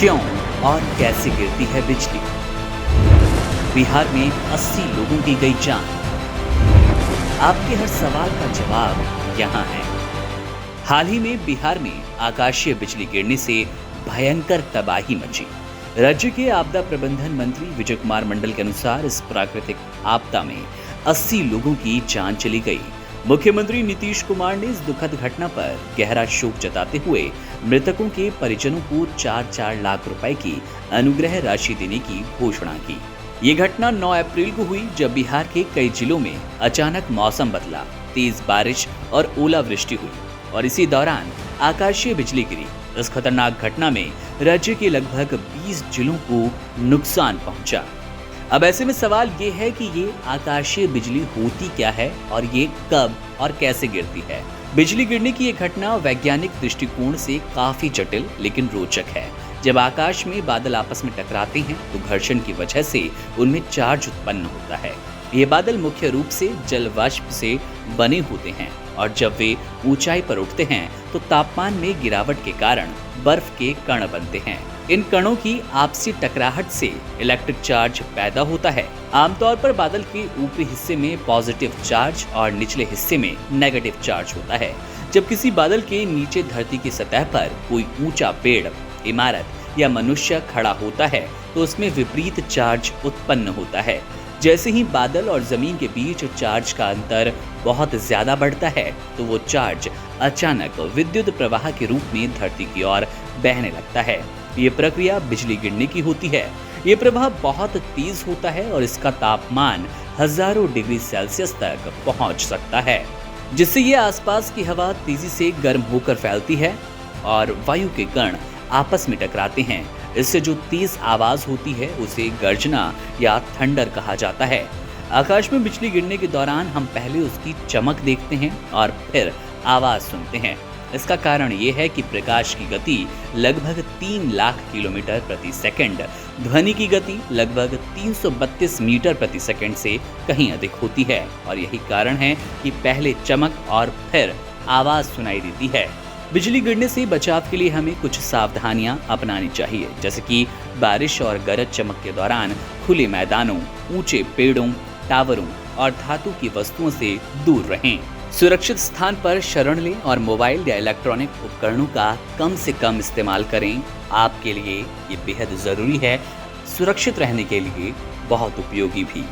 क्यों और कैसे गिरती है बिजली? बिहार में 80 लोगों की गई जान। आपके हर सवाल का जवाब यहाँ है। हाल ही में बिहार में आकाशीय बिजली गिरने से भयंकर तबाही मची। राज्य के आपदा प्रबंधन मंत्री विजय कुमार मंडल के अनुसार इस प्राकृतिक आपदा में 80 लोगों की जान चली गई। मुख्यमंत्री नीतीश कुमार ने इस दुखद घटना पर गहरा शोक जताते हुए मृतकों के परिजनों को 4-4 लाख रुपए की अनुग्रह राशि देने की घोषणा की। ये घटना 9 अप्रैल को हुई, जब बिहार के कई जिलों में अचानक मौसम बदला, तेज बारिश और ओलावृष्टि हुई और इसी दौरान आकाशीय बिजली गिरी। इस खतरनाक घटना में राज्य के लगभग 20 जिलों को नुकसान पहुंचा। अब ऐसे में सवाल ये है कि ये आकाशीय बिजली होती क्या है और ये कब और कैसे गिरती है। बिजली गिरने की ये घटना वैज्ञानिक दृष्टिकोण से काफी जटिल लेकिन रोचक है। जब आकाश में बादल आपस में टकराते हैं तो घर्षण की वजह से उनमें चार्ज उत्पन्न होता है। ये बादल मुख्य रूप से जल वाष्प से बने होते हैं और जब वे ऊंचाई पर उठते हैं तो तापमान में गिरावट के कारण बर्फ के कण बनते हैं। इन कणों की आपसी टकराहट से इलेक्ट्रिक चार्ज पैदा होता है। आमतौर पर बादल के ऊपरी हिस्से में पॉजिटिव चार्ज और निचले हिस्से में नेगेटिव चार्ज होता है। जब किसी बादल के नीचे धरती की सतह पर कोई ऊंचा पेड़, इमारत या मनुष्य खड़ा होता है तो उसमें विपरीत चार्ज उत्पन्न होता है। जैसे ही बादल और जमीन के बीच चार्ज का अंतर बहुत ज्यादा बढ़ता है तो वो चार्ज अचानक विद्युत प्रवाह के रूप में धरती की ओर बहने लगता है। ये प्रक्रिया बिजली गिरने की होती है। ये प्रवाह बहुत तेज होता है और इसका तापमान हजारों डिग्री सेल्सियस तक पहुंच सकता है, जिससे ये आसपास की हवा तेजी से गर्म होकर फैलती है और वायु के कण आपस में टकराते हैं। इससे जो तेज आवाज होती है उसे गर्जना या थंडर कहा जाता है। आकाश में बिजली गिरने के दौरान हम पहले उसकी चमक देखते हैं और फिर आवाज सुनते हैं। इसका कारण ये है कि प्रकाश की गति लगभग 3 लाख किलोमीटर प्रति सेकंड, ध्वनि की गति लगभग 332 मीटर प्रति सेकंड से कहीं अधिक होती है और यही कारण है कि पहले चमक और फिर आवाज सुनाई देती है। बिजली गिरने से बचाव के लिए हमें कुछ सावधानियां अपनानी चाहिए, जैसे कि बारिश और गरज चमक के दौरान खुले मैदानों, ऊंचे पेड़ों, टावरों और धातु की वस्तुओं से दूर रहें। सुरक्षित स्थान पर शरण लें और मोबाइल या इलेक्ट्रॉनिक उपकरणों का कम से कम इस्तेमाल करें। आपके लिए ये बेहद जरूरी है, सुरक्षित रहने के लिए बहुत उपयोगी भी।